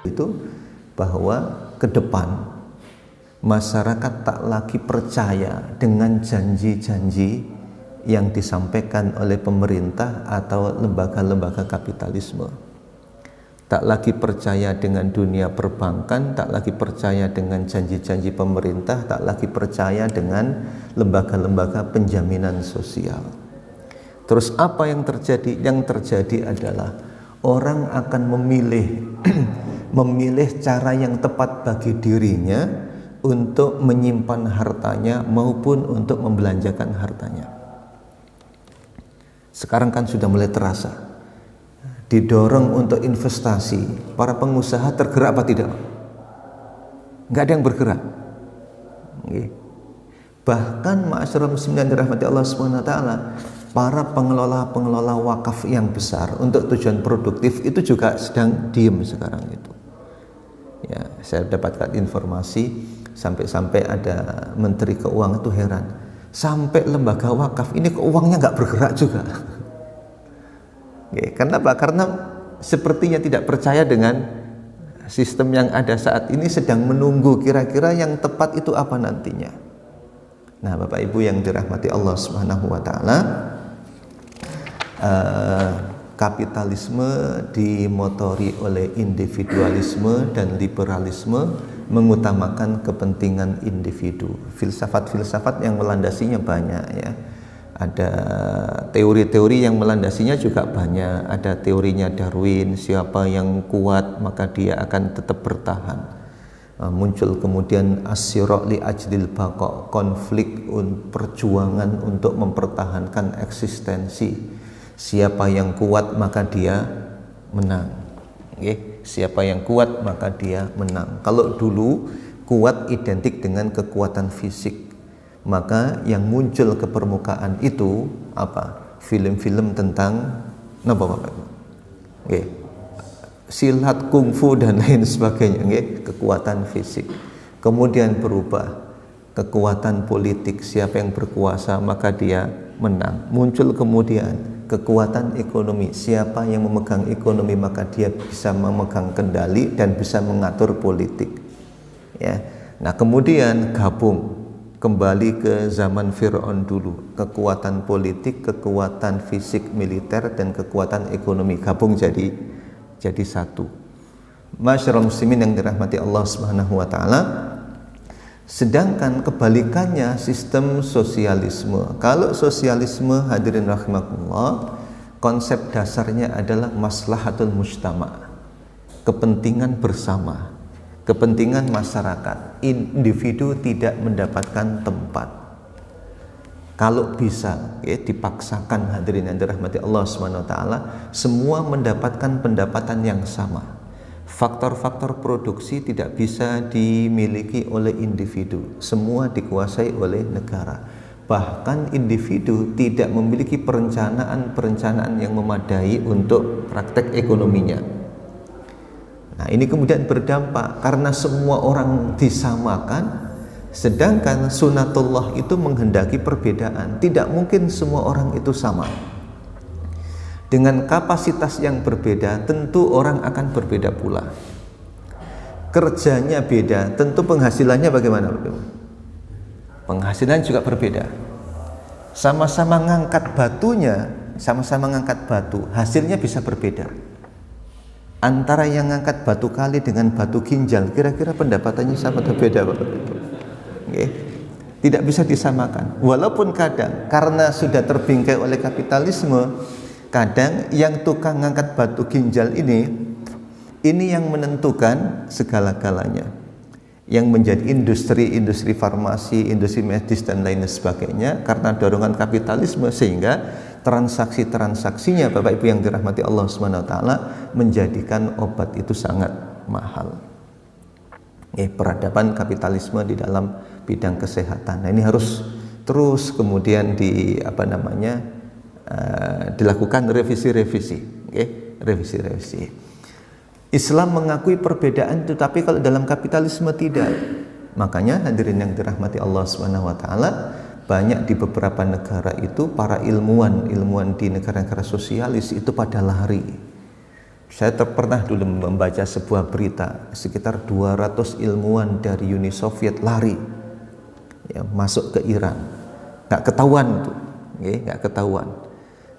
itu bahwa ke depan masyarakat tak lagi percaya dengan janji-janji yang disampaikan oleh pemerintah atau lembaga-lembaga kapitalisme. Tak lagi percaya dengan dunia perbankan, tak lagi percaya dengan janji-janji pemerintah, tak lagi percaya dengan lembaga-lembaga penjaminan sosial. Terus apa yang terjadi? Yang terjadi adalah orang akan memilih cara yang tepat bagi dirinya untuk menyimpan hartanya maupun untuk membelanjakan hartanya. Sekarang kan sudah mulai terasa, didorong untuk investasi, para pengusaha tergerak apa tidak? Enggak ada yang bergerak. Bahkan ma'asyiral muslimin yang dirahmati Allah Subhanahu wa taala, para pengelola wakaf yang besar untuk tujuan produktif itu juga sedang diem sekarang itu. Ya, saya dapatkan informasi sampai ada menteri keuangan itu heran, sampai lembaga wakaf ini keuangannya nggak bergerak juga. Kenapa? Karena sepertinya tidak percaya dengan sistem yang ada saat ini, sedang menunggu kira-kira yang tepat itu apa nantinya. Nah, Bapak Ibu yang dirahmati Allah Subhanahu wa taala, kapitalisme dimotori oleh individualisme dan liberalisme, mengutamakan kepentingan individu. Filsafat-filsafat yang melandasinya banyak ya. Ada teori-teori yang melandasinya juga banyak. Ada teorinya Darwin, siapa yang kuat maka dia akan tetap bertahan. Muncul kemudian as-sira' li ajlil baqa', konflik perjuangan untuk mempertahankan eksistensi. Siapa yang kuat maka dia menang. Siapa yang kuat maka dia menang. Kalau dulu kuat identik dengan kekuatan fisik, maka yang muncul ke permukaan itu apa? Film-film tentang apa Bapak Ibu? Silat, kungfu dan lain sebagainya, kekuatan fisik. Kemudian berubah kekuatan politik, siapa yang berkuasa maka dia menang. Muncul kemudian kekuatan ekonomi, siapa yang memegang ekonomi maka dia bisa memegang kendali dan bisa mengatur politik. Ya. Nah, kemudian gabung kembali ke zaman Fir'aun dulu, kekuatan politik, kekuatan fisik militer dan kekuatan ekonomi gabung jadi satu. Masyarul muslimin yang dirahmati Allah Subhanahu wa taala. Sedangkan kebalikannya sistem sosialisme. Kalau sosialisme, hadirin rahimakumullah, konsep dasarnya adalah maslahatul mujtama', kepentingan bersama, kepentingan masyarakat. Individu tidak mendapatkan tempat. Kalau bisa dipaksakan, hadirin yang dirahmati Allah Subhanahu wa taala, semua mendapatkan pendapatan yang sama. Faktor-faktor produksi tidak bisa dimiliki oleh individu, semua dikuasai oleh negara. Bahkan individu tidak memiliki perencanaan yang memadai untuk praktek ekonominya. Nah, ini kemudian berdampak karena semua orang disamakan. Sedangkan sunatullah itu menghendaki perbedaan. Tidak mungkin semua orang itu sama. Dengan kapasitas yang berbeda, tentu orang akan berbeda pula. Kerjanya beda, tentu penghasilannya bagaimana? Penghasilan juga berbeda. Sama-sama ngangkat batunya, sama-sama ngangkat batu, hasilnya bisa berbeda. Antara yang ngangkat batu kali dengan batu ginjal, kira-kira pendapatannya sama atau beda, Bapak? Tidak bisa disamakan. Walaupun kadang karena sudah terbingkai oleh kapitalisme, kadang yang tukang ngangkat batu ginjal ini yang menentukan segala-galanya. Yang menjadi industri farmasi, industri medis dan lain sebagainya, karena dorongan kapitalisme, sehingga transaksinya Bapak Ibu yang dirahmati Allah Subhanahu wa taala menjadikan obat itu sangat mahal. Peradaban kapitalisme di dalam bidang kesehatan. Nah, ini harus terus kemudian dilakukan revisi. Islam mengakui perbedaan itu, tapi kalau dalam kapitalisme tidak. Makanya hadirin yang dirahmati Allah Subhanahu wa taala, banyak di beberapa negara itu para ilmuwan di negara-negara sosialis itu pada lari. Saya pernah dulu membaca sebuah berita, sekitar 200 ilmuwan dari Uni Soviet lari ya, masuk ke Iran. Nggak ketahuan tuh, nggak ketahuan.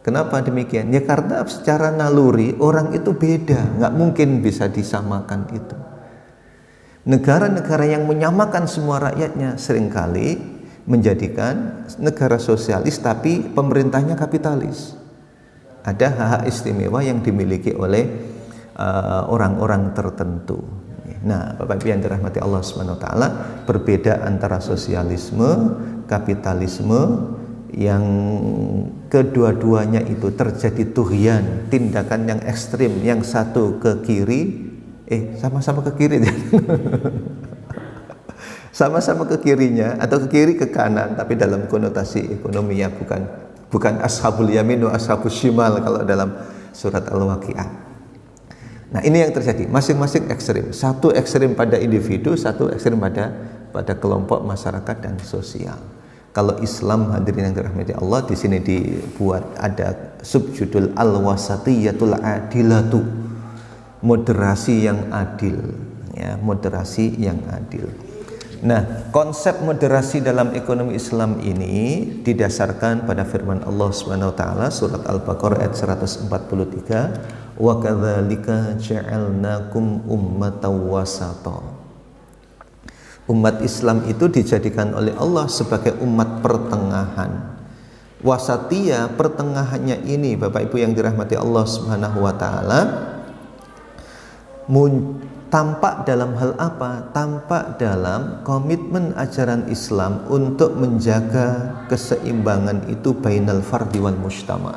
Kenapa demikian? Ya karena secara naluri orang itu beda, nggak mungkin bisa disamakan itu. Negara-negara yang menyamakan semua rakyatnya seringkali menjadikan negara sosialis tapi pemerintahnya kapitalis. Ada hak-hak istimewa yang dimiliki oleh orang-orang tertentu. Nah, Bapak Ibu yang dirahmati Allah Subhanahu wa taala, berbeda antara sosialisme, kapitalisme yang kedua-duanya itu terjadi tughyan, tindakan yang ekstrim, yang satu ke kiri, sama-sama ke kiri. Sama-sama ke kirinya atau ke kiri ke kanan, tapi dalam konotasi ekonomi ya, bukan ashabul yamin wa ashabus shimal kalau dalam surat Al-Waqiah. Nah, ini yang terjadi, masing-masing ekstrim. Satu ekstrim pada individu, satu ekstrim pada kelompok masyarakat dan sosial. Kalau Islam, hadirin yang dirahmati Allah, di sini dibuat ada subjudul al-wasatiyatul adilatu, moderasi yang adil, ya, moderasi yang adil. Nah, konsep moderasi dalam ekonomi Islam ini didasarkan pada firman Allah Subhanahu wa taala surat Al-Baqarah ayat 143, wa kadzalika ja'alnakum ummatan wasata. Umat Islam itu dijadikan oleh Allah sebagai umat pertengahan. Wasatiyah, pertengahannya ini Bapak Ibu yang dirahmati Allah Subhanahu wa taala, tampak dalam hal apa? Tampak dalam komitmen ajaran Islam untuk menjaga keseimbangan itu bainal fardi wal mujtama,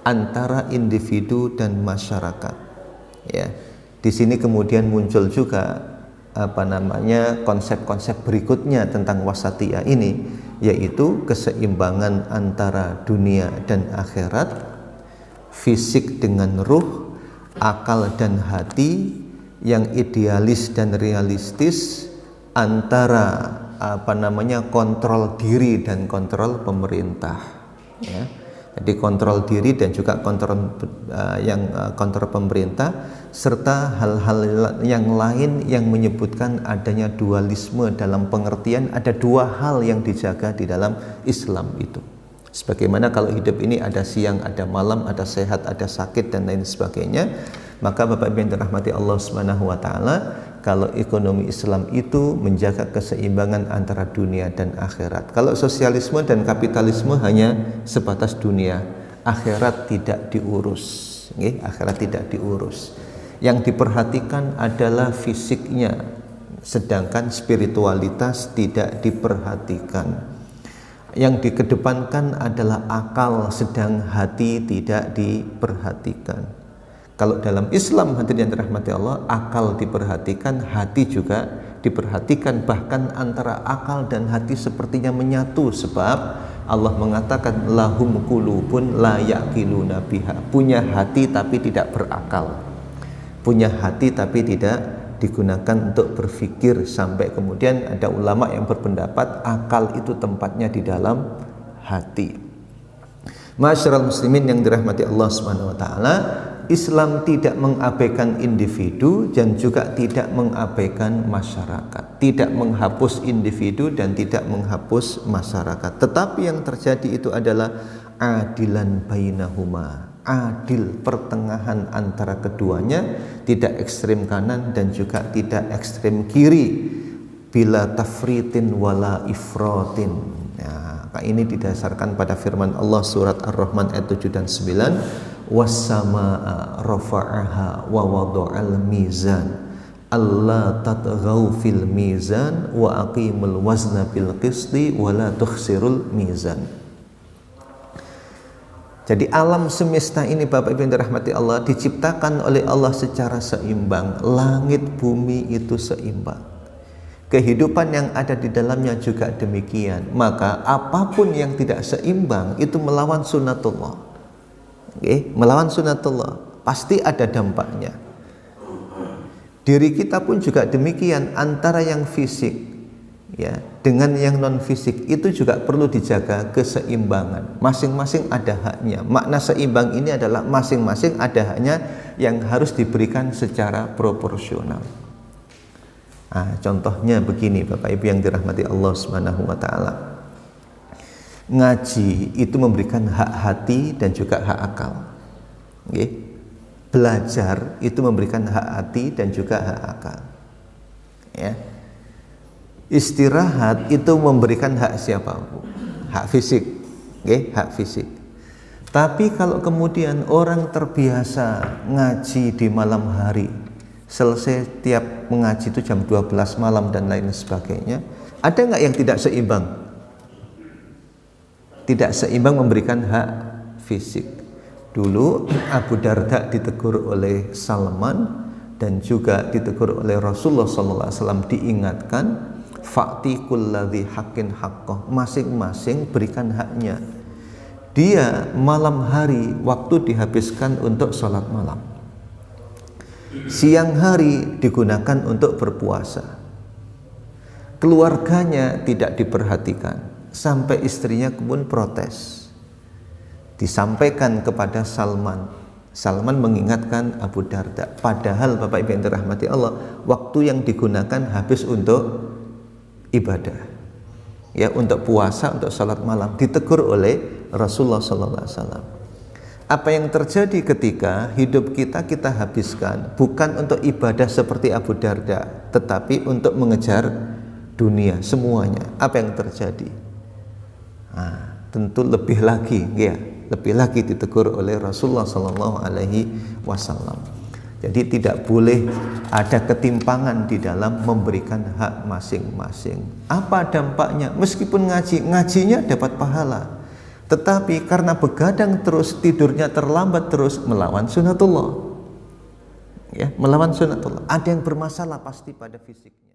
antara individu dan masyarakat. Ya, di sini kemudian muncul juga konsep-konsep berikutnya tentang wasatiyah ini, yaitu keseimbangan antara dunia dan akhirat, fisik dengan ruh, akal dan hati, yang idealis dan realistis, antara kontrol diri dan kontrol pemerintah, ya. Jadi kontrol diri dan juga kontrol pemerintah, serta hal-hal yang lain yang menyebutkan adanya dualisme dalam pengertian ada dua hal yang dijaga di dalam Islam itu. Sebagaimana kalau hidup ini ada siang, ada malam, ada sehat, ada sakit dan lain sebagainya, maka Bapak Ibu yang dirahmati Allah Subhanahu wa taala, kalau ekonomi Islam itu menjaga keseimbangan antara dunia dan akhirat. Kalau sosialisme dan kapitalisme hanya sebatas dunia, akhirat tidak diurus, akhirat tidak diurus. Yang diperhatikan adalah fisiknya, sedangkan spiritualitas tidak diperhatikan. Yang dikedepankan adalah akal, sedang hati tidak diperhatikan. Kalau dalam Islam, hadirin yang dirahmati Allah, akal diperhatikan, hati juga diperhatikan, bahkan antara akal dan hati sepertinya menyatu, sebab Allah mengatakan lahum qulubun la yaqiluna biha, punya hati tapi tidak berakal, punya hati tapi tidak digunakan untuk berpikir. Sampai kemudian ada ulama yang berpendapat akal itu tempatnya di dalam hati. Masyarul muslimin yang dirahmati Allah Subhanahu wa taala, Islam tidak mengabaikan individu dan juga tidak mengabaikan masyarakat, tidak menghapus individu dan tidak menghapus masyarakat. Tetapi yang terjadi itu adalah adilan bainahuma, adil, pertengahan antara keduanya, tidak ekstrem kanan dan juga tidak ekstrem kiri, bila tafritin wala ifratin. Nah, ini didasarkan pada firman Allah surat Ar-Rahman ayat 7 dan 9, was-samaa rafa'aha wa wada'al mizan alla tatghaw fil mizan wa aqimul wazna bil qisti wa la tukhsirul mizan. Jadi alam semesta ini Bapak Ibu yang dirahmati Allah diciptakan oleh Allah secara seimbang. Langit bumi itu seimbang, kehidupan yang ada di dalamnya juga demikian. Maka apapun yang tidak seimbang itu melawan sunnatullah. Melawan sunnatullah, pasti ada dampaknya. Diri kita pun juga demikian, antara yang fisik ya dengan yang non fisik itu juga perlu dijaga keseimbangan. Masing-masing ada haknya. Makna seimbang ini adalah masing-masing ada haknya yang harus diberikan secara proporsional. Contohnya begini Bapak Ibu yang dirahmati Allah Subhanahu wa taala. Ngaji itu memberikan hak hati dan juga hak akal. Belajar itu memberikan hak hati dan juga hak akal. Ya. Istirahat itu memberikan hak siapa? Hak fisik. Hak fisik. Tapi kalau kemudian orang terbiasa ngaji di malam hari, selesai tiap mengaji itu jam 12 malam dan lain sebagainya, ada nggak yang tidak seimbang? Tidak seimbang memberikan hak fisik. Dulu Abu Darda ditegur oleh Salman dan juga ditegur oleh Rasulullah SAW, diingatkan, fa'ti kulladzi haqqin haqqah, masing-masing berikan haknya. Dia malam hari waktu dihabiskan untuk sholat malam, siang hari digunakan untuk berpuasa, keluarganya tidak diperhatikan, sampai istrinya pun protes. Disampaikan kepada Salman. Salman mengingatkan Abu Darda, padahal Bapak Ibu yang dirahmati Allah, waktu yang digunakan habis untuk ibadah, ya, untuk puasa, untuk salat malam, ditegur oleh Rasulullah SAW. Apa yang terjadi ketika hidup kita habiskan bukan untuk ibadah seperti Abu Darda, tetapi untuk mengejar dunia semuanya? Apa yang terjadi? Tentu lebih lagi, ya, lebih lagi ditegur oleh Rasulullah SAW. Jadi tidak boleh ada ketimpangan di dalam memberikan hak masing-masing. Apa dampaknya? Meskipun ngajinya dapat pahala, tetapi karena begadang terus, tidurnya terlambat terus, melawan sunatullah. Ya, melawan sunatullah. Ada yang bermasalah pasti pada fisiknya.